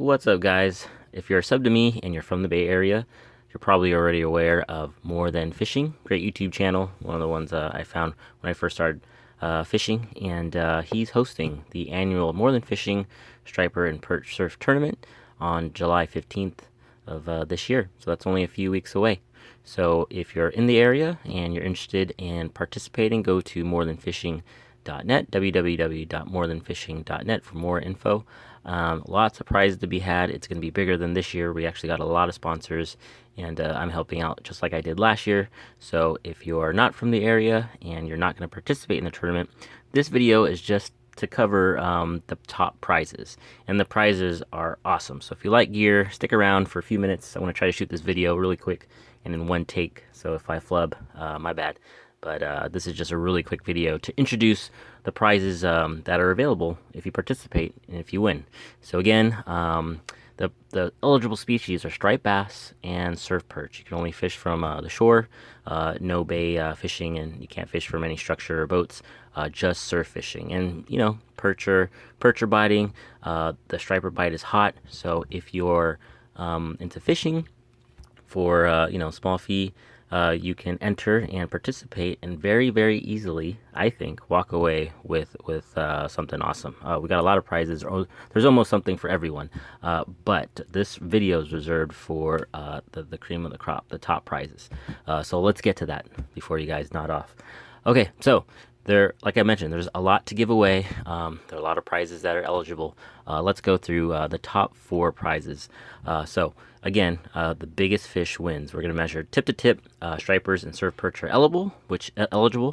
What's up, guys? If you're a sub to me and you're from the Bay Area, you're probably already aware of More Than Fishing. Great YouTube channel, one of the ones I found when I first started fishing, and he's hosting the annual More Than Fishing Striper and Perch Surf Tournament on July 15th of this year. So that's only a few weeks away. So if you're in the area and you're interested in participating, go to morethanfishing.net, www.morethanfishing.net for more info. Lots of prizes to be had. It's going to be bigger than this year. We actually got a lot of sponsors, and I'm helping out just like I did last year. So if you're not from the area and you're not going to participate in the tournament, this video is just to cover the top prizes, and the prizes are awesome. So if you like gear, stick around for a few minutes. I want to try to shoot this video really quick and in one take, so if I flub, my bad. But this is just a really quick video to introduce the prizes that are available if you participate and if you win. So again, the eligible species are striped bass and surf perch. You can only fish from the shore, no bay fishing, and you can't fish from any structure or boats, just surf fishing. And you know, perch are biting. The striper bite is hot, so if you're into fishing for small fee, you can enter and participate and very easily, I think, walk away with something awesome. We got a lot of prizes. There's almost something for everyone, but this video is reserved for the cream of the crop, the top prizes. So let's get to that before you guys nod off. Okay, so like I mentioned, there's a lot to give away. There are a lot of prizes that are eligible. Let's go through the top 4 prizes. So again, the biggest fish wins. We're going to measure tip to tip. Stripers and surf perch are eligible,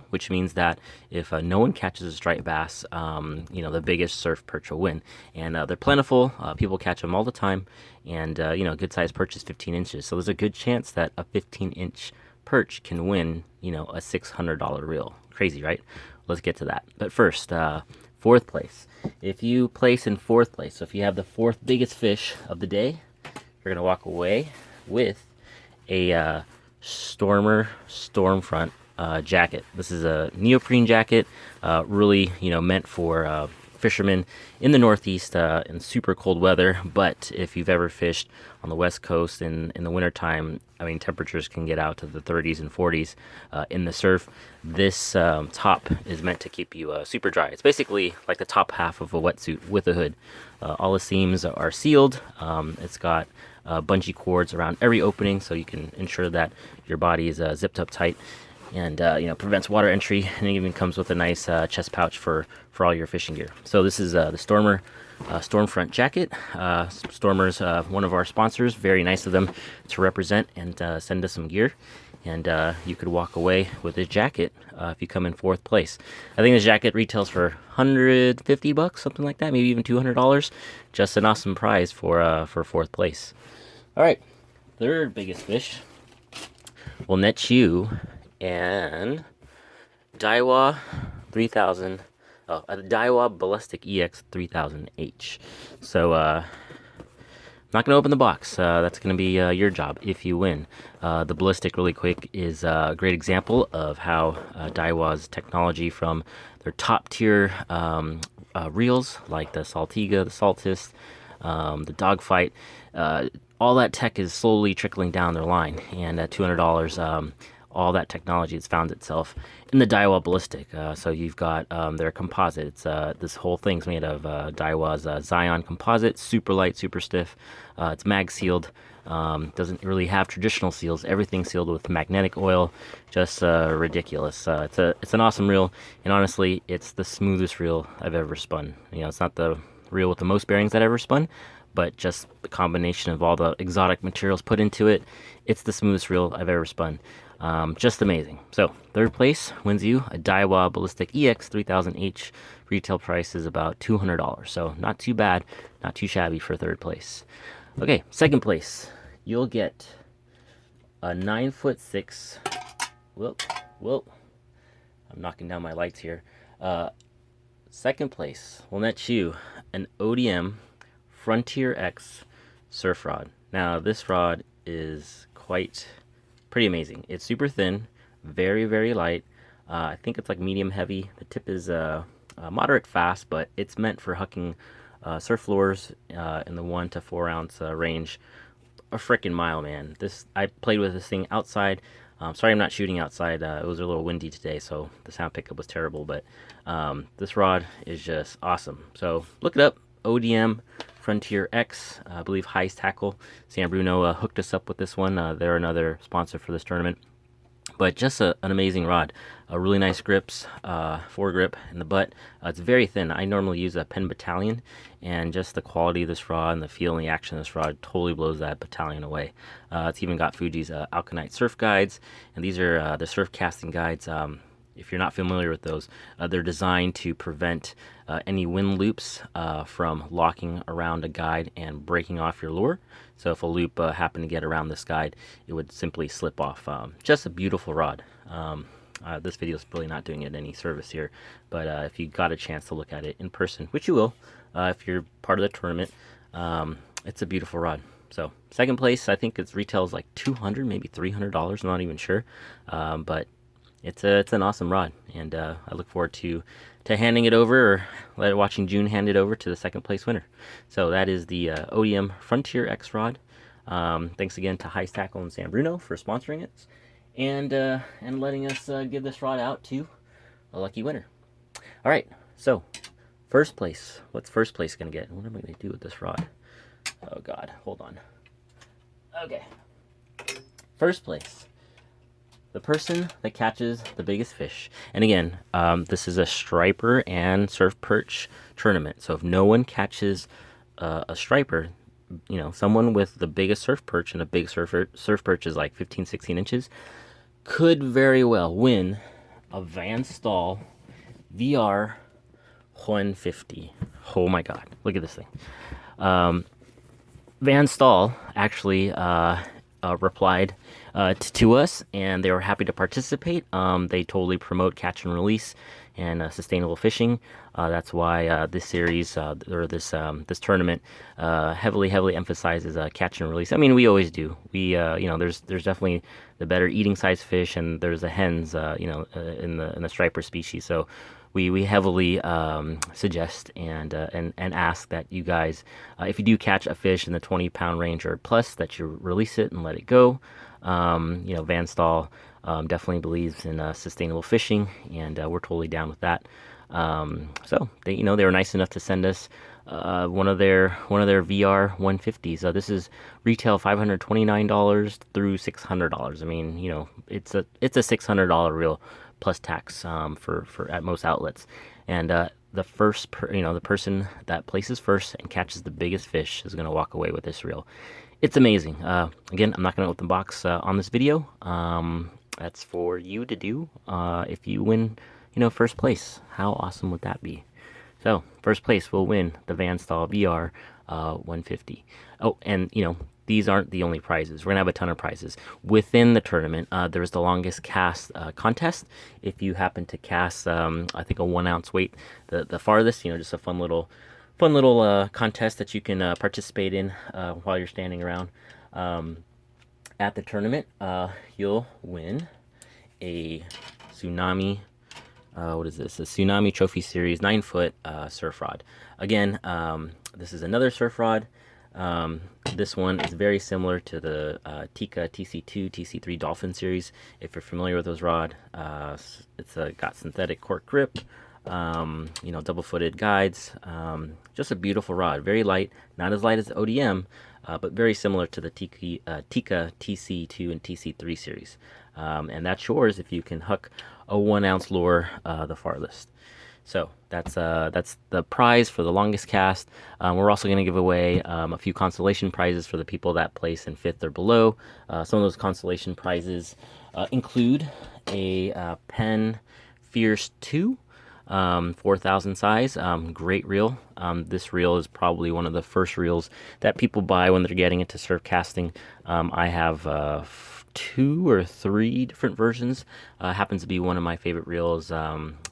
which means that if no one catches a striped bass, the biggest surf perch will win. And they're plentiful. People catch them all the time. And good size perch is 15 inches. So there's a good chance that a 15-inch perch can win, a $600 reel. Crazy, right? Let's get to that. But first, 4th place. If you place in 4th place, so if you have the 4th biggest fish of the day, you're gonna walk away with a STORMR Stormfront jacket. This is a neoprene jacket, really, meant for fishermen in the Northeast in super cold weather. But if you've ever fished on the West Coast in the wintertime, I mean, temperatures can get out to the 30s and 40s in the surf. This top is meant to keep you super dry. It's basically like the top half of a wetsuit with a hood. All the seams are sealed. It's got bungee cords around every opening, so you can ensure that your body is zipped up tight, and prevents water entry. And it even comes with a nice chest pouch for all your fishing gear. So this is the STORMR Stormfront Jacket. STORMR's one of our sponsors. Very nice of them to represent and send us some gear. And you could walk away with this jacket if you come in 4th place. I think this jacket retails for $150, something like that, maybe even $200. Just an awesome prize for 4th place. All right, 3rd biggest fish will net you an Daiwa 3000. A Daiwa Ballistic EX 3000H. So, I'm not going to open the box. That's going to be your job if you win. The Ballistic, really quick, is a great example of how Daiwa's technology from their top tier reels, like the Saltiga, the Saltis, the Dogfight, all that tech is slowly trickling down their line. And at $200, all that technology has found itself in the Daiwa Ballistic. So you've got their composite. It's this whole thing's made of Daiwa's Zion composite, super light, super stiff. It's mag sealed. Doesn't really have traditional seals. Everything's sealed with magnetic oil. Just ridiculous. It's an awesome reel, and honestly, it's the smoothest reel I've ever spun. It's not the reel with the most bearings that I've ever spun, but just the combination of all the exotic materials put into it, it's the smoothest reel I've ever spun. Just amazing. So 3rd place wins you a Daiwa Ballistic EX 3000H. Retail price is about $200, so not too bad, not too shabby for 3rd place. Okay, 2nd place, you'll get a 9'6". Whoa, I'm knocking down my lights here. 2nd place will net you an ODM Frontier X surf rod. Now this rod is pretty amazing. It's super thin, very light. I think it's like medium heavy. The tip is moderate fast, but it's meant for hooking surf lures in the 1 to 4 ounce range a freaking mile, man. I played with this thing outside. Sorry I'm not shooting outside. It was a little windy today, so the sound pickup was terrible, but this rod is just awesome. So look it up, ODM Frontier X, I believe Highest Tackle. San Bruno hooked us up with this one. They're another sponsor for this tournament. But just an amazing rod. Really nice grips, foregrip in the butt. It's very thin. I normally use a Penn Battalion, and just the quality of this rod and the feel and the action of this rod totally blows that Battalion away. It's even got Fuji's Alkanite surf guides, and these are the surf casting guides. If you're not familiar with those, they're designed to prevent any wind loops from locking around a guide and breaking off your lure. So if a loop happened to get around this guide, it would simply slip off. Just a beautiful rod. This video is really not doing it any service here, but if you got a chance to look at it in person, which you will if you're part of the tournament, it's a beautiful rod. So second place, I think its retails like $200, maybe $300. I'm not even sure, but it's an awesome rod, and I look forward to handing it over, or watching June hand it over to the second place winner. So that is the ODM Frontier X rod. Thanks again to Highest Tackle and San Bruno for sponsoring it, and letting us give this rod out to a lucky winner. All right, so first place. What's first place gonna get? What am I gonna do with this rod? Oh God, hold on. Okay, first place. The person that catches the biggest fish. And again, this is a striper and surf perch tournament. So if no one catches a striper, someone with the biggest surf perch, and a big surf perch is like 15, 16 inches, could very well win a Van Staal VR150. Oh my God, look at this thing. Van Staal actually replied to us, and they were happy to participate. They totally promote catch and release and sustainable fishing. That's why this series or this tournament heavily emphasizes catch and release. I mean, we always do. We there's definitely the better eating size fish, and there's the hens in the striper species. So we heavily suggest and ask that you guys, if you do catch a fish in the 20-pound range or plus, that you release it and let it go. Van Staal definitely believes in sustainable fishing, and we're totally down with that. So they were nice enough to send us one of their VR150s. This is retail $529 through $600. I mean, it's a $600 reel plus tax for at most outlets. And the person that places first and catches the biggest fish is going to walk away with this reel. It's amazing. Again, I'm not going to open the box on this video. That's for you to do if you win, first place. How awesome would that be? So first place will win the Van Staal VR 150. Oh, and these aren't the only prizes. We're gonna have a ton of prizes within the tournament. There's the longest cast contest. If you happen to cast, I think a 1 ounce weight, the farthest, just a fun little contest that you can participate in while you're standing around at the tournament. You'll win a Tsunami. What is this? A Tsunami Trophy Series 9-foot surf rod. Again, this is another surf rod. This one is very similar to the Tika TC2, TC3 Dolphin series. If you're familiar with those rod, it's got synthetic cork grip, double-footed guides. Just a beautiful rod. Very light, not as light as the ODM, but very similar to the Tika TC2 and TC3 series. And that's yours if you can hook a 1 ounce lure the farthest. So that's the prize for the longest cast. We're also going to give away a few consolation prizes for the people that place in 5th or below. Some of those consolation prizes include a Penn Fierce 2, 4,000 size. Great reel. This reel is probably one of the first reels that people buy when they're getting into surf casting. I have 2 or 3 different versions. Happens to be one of my favorite reels.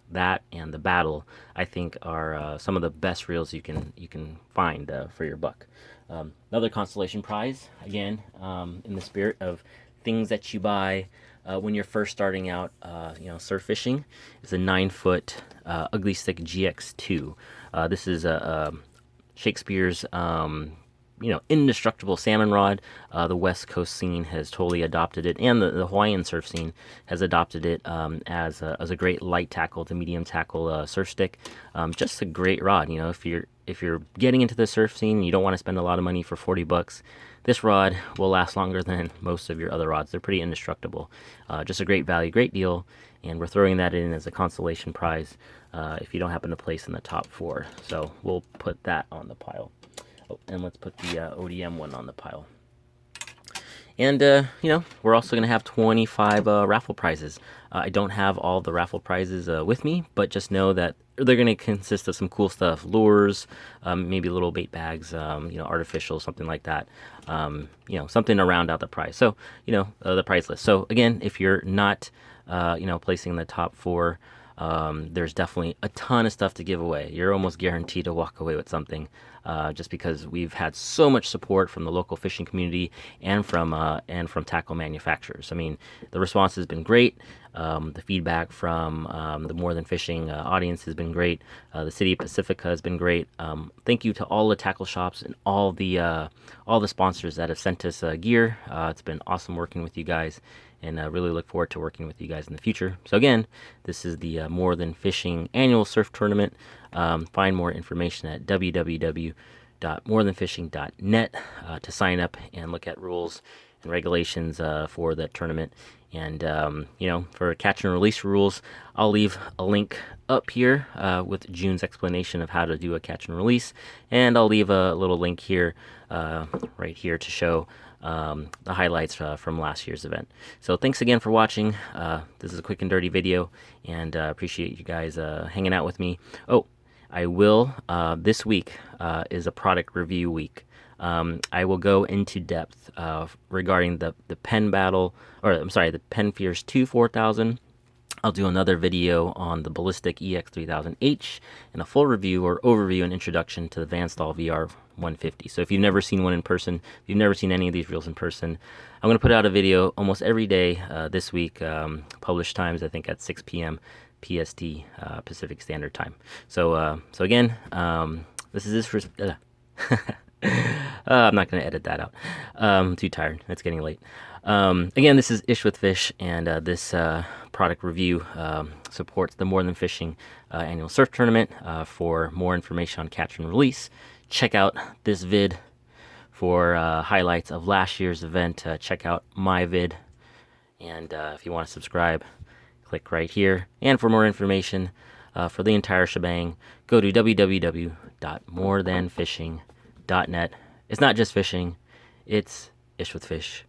That and the Battle, I think, are some of the best reels you can find for your buck. Another consolation prize, again, in the spirit of things that you buy when you're first starting out, surf fishing, is a 9-foot Ugly Stick GX2. This is a Shakespeare's indestructible salmon rod. The West Coast scene has totally adopted it, and the Hawaiian surf scene has adopted it as a great light tackle to medium tackle surf stick. Just a great rod. If you're getting into the surf scene and you don't want to spend a lot of money for $40, this rod will last longer than most of your other rods. They're pretty indestructible. Just a great value, great deal, and we're throwing that in as a consolation prize if you don't happen to place in the top 4. So we'll put that on the pile. Oh, and let's put the ODM one on the pile. And, we're also going to have 25 raffle prizes. I don't have all the raffle prizes with me, but just know that they're going to consist of some cool stuff. Lures, maybe little bait bags, artificial, something like that. Something to round out the prize. So, the prize list. So, again, if you're not, placing in the top 4, there's definitely a ton of stuff to give away. You're almost guaranteed to walk away with something, just because we've had so much support from the local fishing community and from tackle manufacturers. I mean, the response has been great. The feedback from the More Than Fishing audience has been great. The city of Pacifica has been great. Thank you to all the tackle shops and all the sponsors that have sent us gear. It's been awesome working with you guys, and I really look forward to working with you guys in the future. So again, this is the More Than Fishing Annual Surf Tournament. Find more information at www.morethanfishing.net to sign up and look at rules and regulations for the tournament. And, for catch and release rules, I'll leave a link up here with June's explanation of how to do a catch and release. And I'll leave a little link here, right here, to show the highlights from last year's event. So thanks again for watching. This is a quick and dirty video, and appreciate you guys hanging out with me. Oh, I will, this week is a product review week. I will go into depth regarding the Penn battle, the Penn Fierce 2 4000. I'll do another video on the Ballistic EX3000H and a full review or overview and introduction to the Staal VR150. So if you've never seen one in person, if you've never seen any of these reels in person, I'm going to put out a video almost every day this week, published times I think at 6 p.m. PST, Pacific Standard Time. So again, this is for... I'm not going to edit that out. I'm too tired. It's getting late. Again, this is Ish with Fish, and this product review supports the More Than Fishing annual surf tournament. For more information on catch and release, check out this vid. For highlights of last year's event, check out my vid. And if you want to subscribe, click right here. And for more information for the entire shebang, go to www.morethanfishing.net. It's not just fishing, it's Ish with Fish.